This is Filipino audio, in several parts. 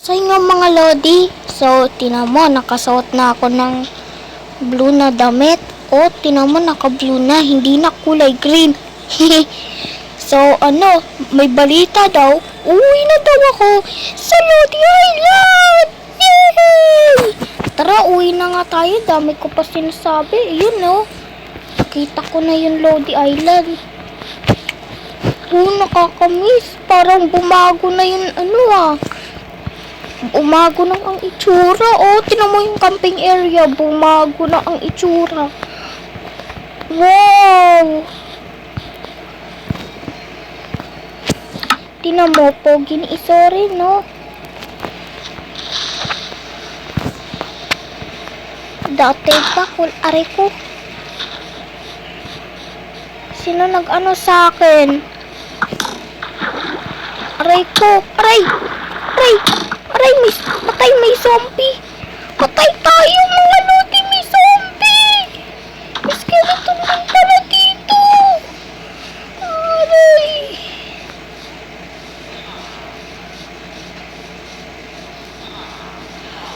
So nga mga lodi, so tinan mo, nakasuot na ako ng blue na damit. O, tinan mo, naka-blue na, hindi na kulay green. So may balita daw, uwi na daw ako sa Lodi Island! Yay! Tara, uwi na nga tayo, dami ko pa sinasabi. Ayun nakita ko na yung Lodi Island. Nakakamiss, parang bumago na yung bumago na ang itsura. Tinan mo yung camping area. Bumago na ang itsura. Wow! Tinan mo, pogi ni Isori, no? Dati pa, aray ko. Sino nag-ano sa akin? Aray ko. Aray! May zombie. Patay tayo mga lodi, may zombie. May skeleton din pala dito. Aray.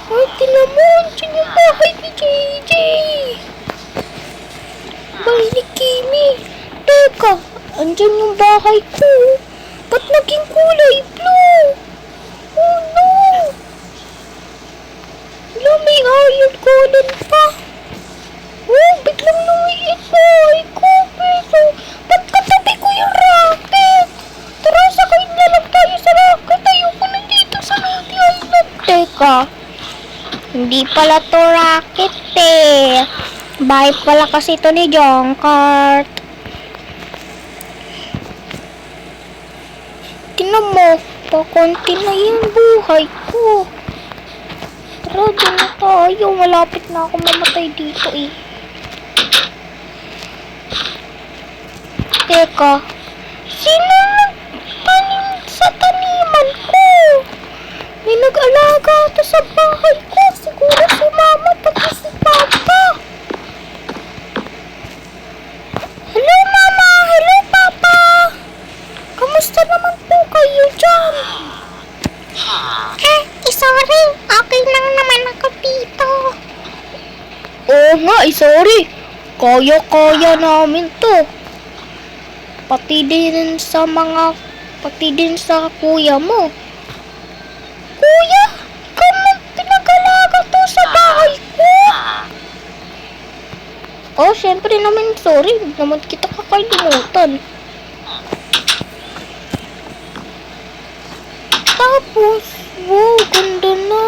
Ay, tinan mo. Diyan yung bahay ni JJ. Bahay ni Kimi. Teka, andyan yung bahay ko. Ba't naging kulay blue? Oh no! May iron golden pa. Biglang lumiit bahay ko. Pero, ba't katabi ko yung rocket? Tara, sakay na lang tayo sa rocket. Ayoko na dito sa Lodi Island. Teka, hindi pala to rocket Bahay pala kasi to ni Junkart. Tinan mo, pakunti na yung buhay ko. Tara, dyan na tayo. Malapit na ako mamatay dito Teka, sino nagtanim sa taniman ko? May nag-alaga ito sa bahay ko. Siguro si mama pati si papa. Hello mama, hello papa. Kamusta naman po kayo dyan? Sorry, okay lang naman ako dito. Oo nga, sorry. Kaya namin to. Pati din sa kuya mo. Kuya, ikaw mo pinag-alaga to sa bahay ko. Syempre naman, sorry. Hindi naman kita kakalimutan. Tapos, wow, ganda na.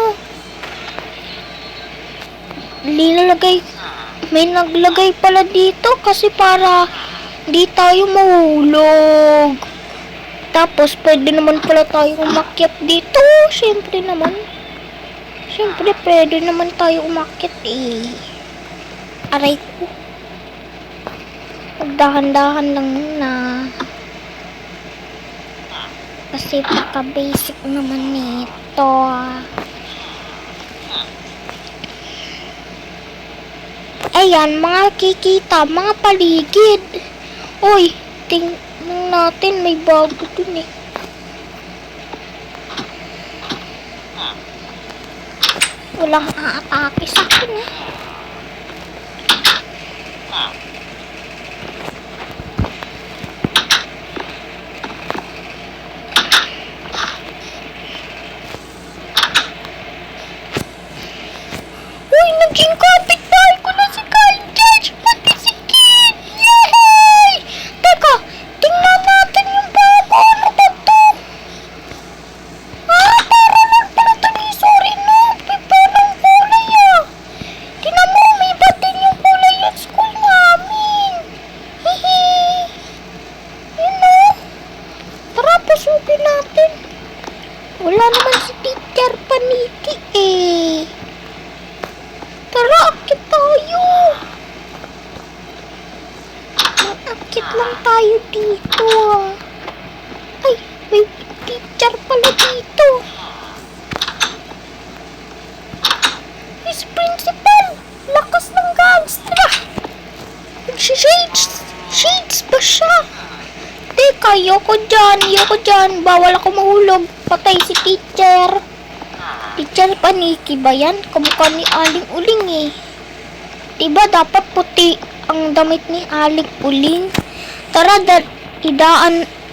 May naglagay pala dito kasi para di tayo mahulog. Tapos, pwede naman pala tayo umakyat dito. Siyempre pwede naman tayo umakyat Aray ko. Magdahan-dahan lang muna. Kasi pagka-basic naman nito. Ayan, mga kikita, mga paligid. Uy, tingnan natin, may bago dun Walang aatake sa akin Naging kapitbahay ko na si Kyle Judge, pati si Kid! Yay! Teka, tingnan natin yung bago. Ano ba to? Para lang pala ito ni Sorry, no? Parang kulay Tingnan mo, may iba din yung kulay at school namin. Hihi! Yun Tara, pasukin natin. Wala naman si Teacher Paniki Tara, akit tayo. Akit lang tayo dito Ay, may teacher pala dito. Miss Principal, lakas ng gangster. Shades ba siya? Teka, ayoko dyan. Bawal ako mahulog. Patay si teacher. Teacher Paniki ba yan? Kamukha ni Aling Uling eh. Diba dapat puti ang damit ni Aling Uling? Tara,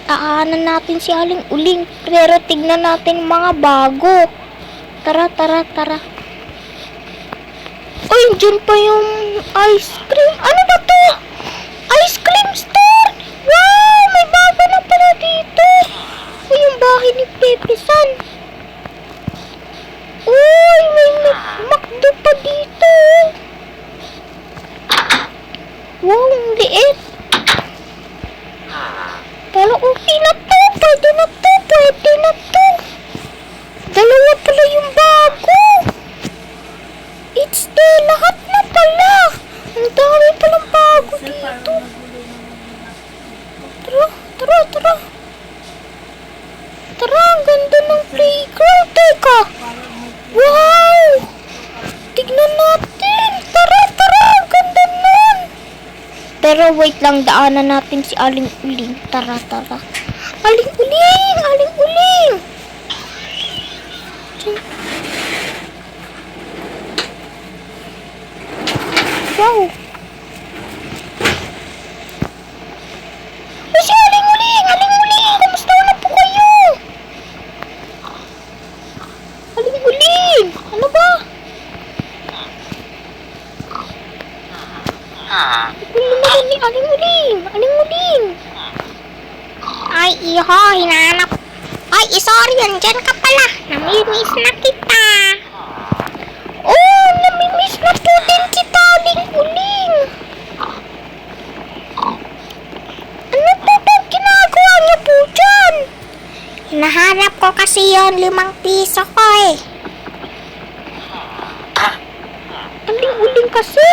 aanan natin si Aling Uling. Pero tignan natin mga bago. Tara. Uy, dyan pa yung ice cream. Ano ba to? Ice cream store! Wow! May bago na pala dito. Uy, yung bahay ni Pepe San. Uy, may McDo pa dito. Wow, ang liit. Pero okay na to. Pwede na to. Dalawa pala yung bago. It's the lahat na pala. Ang dami palang bago dito. Tara. Tara, ang ganda ng playground. Teka. Wow! Tignan natin. Tara. Ang ganda nun. Pero wait lang, daanan natin si Aling Uling. Tara. Aling Uling! Wow! Ay, si Aling Uling! Kamusta na po kayo? Aling Uling! Ano ba? Gulo naman ni Aling Uling! Ay, iho, hinahanap. Ay, sorry, andyan ka pala. Namimiss na kita. Oh, namimiss na po din kita, Aling Uling. Ano po ba ginagawa niyo po dyan? Hinahanap ko kasi yon 5 piso ko eh. Aling Uling kasi.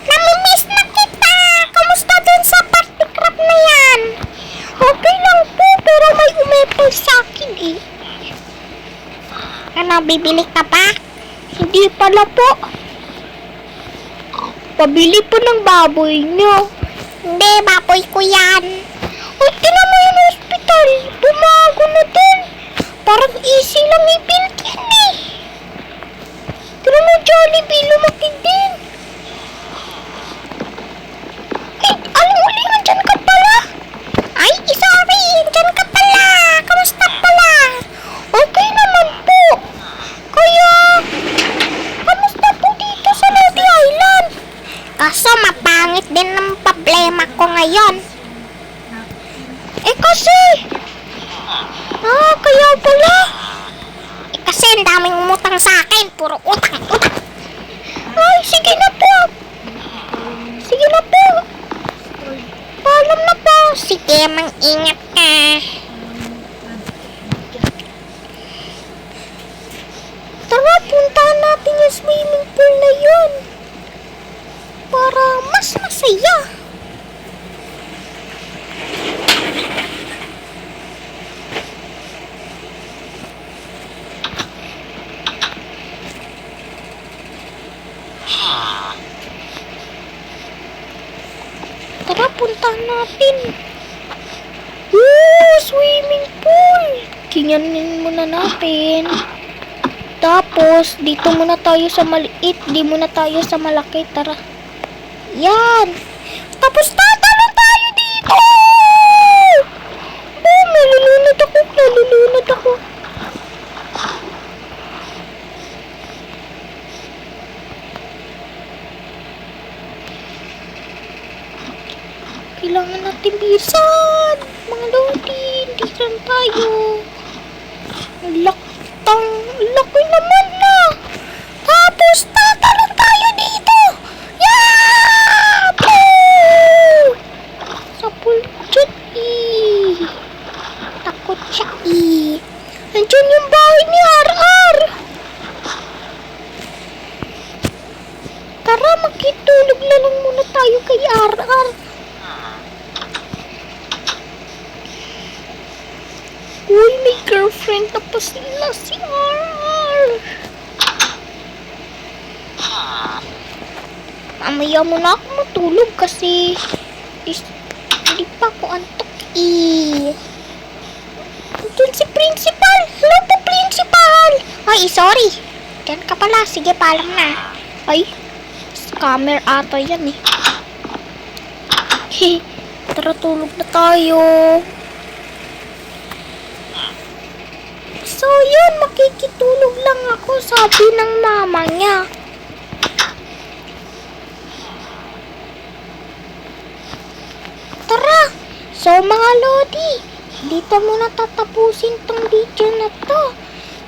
Namimiss na kita. Kamusta dun sa party crap na yan? Okay lang po, pero may umepal sa akin eh. Ano, bibili ka pa? Hindi pala po. Pabili po ng baboy nyo. Hindi, baboy ko yan. O, tinan mo yung hospital. Bumago na din. Parang easy lang i-build yan eh. Tinan mo, Jollibee, lumaki din. Eh, Aling Uling, andyan ka pala. Ay, sorry, andyan ka pala. Kamusta pala? Okay naman po. Kaya, kamusta po dito sa Lodi Island? Kaso, mapangit din ang problema ko ngayon. Eh, kasi, kaya pala. Eh, kasi ang daming umutang sa akin. Puro utang. Ay, sige na po. Paalam na po. Sige, mag-ingat ka. Tara, puntahan natin yung swimming pool na yun. Para mas masaya. Tara, puntahan natin. Swimming pool. Kinyanin muna natin. Tapos, dito muna tayo sa maliit. Di muna tayo sa malaki. Tara. Yan. Tapos, tatalon tayo dito. Nalulunod ako. Kailangan natin bilisan. Mga lodi, hindi tayo. Laki naman na. Tapos, tatalon tayo dito. Sa pulchot takot siya Nandiyan yung bahay ni RR. Tara, makitulog na lang muna tayo kay RR. Uy, may girlfriend na pa sila si RR. Mamaya muna ako matulog kasi hindi pa ako antok Doon si principal. Hello po, principal. sorry. Diyan ka pala. Sige, paalam na. Ay, scammer ata yan eh. Tara, tulog na tayo. So, yun, makikitulog lang ako, sabi ng mama niya. Tara! So, mga lodi, dito muna tatapusin tong video na to.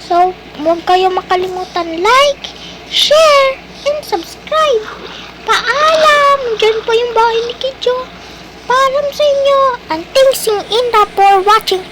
So, huwag kayo makalimutan like, share, and subscribe. Paalam! Diyan pa yung bahay ni Kidjo. Paalam sa inyo. And thanks in for watching.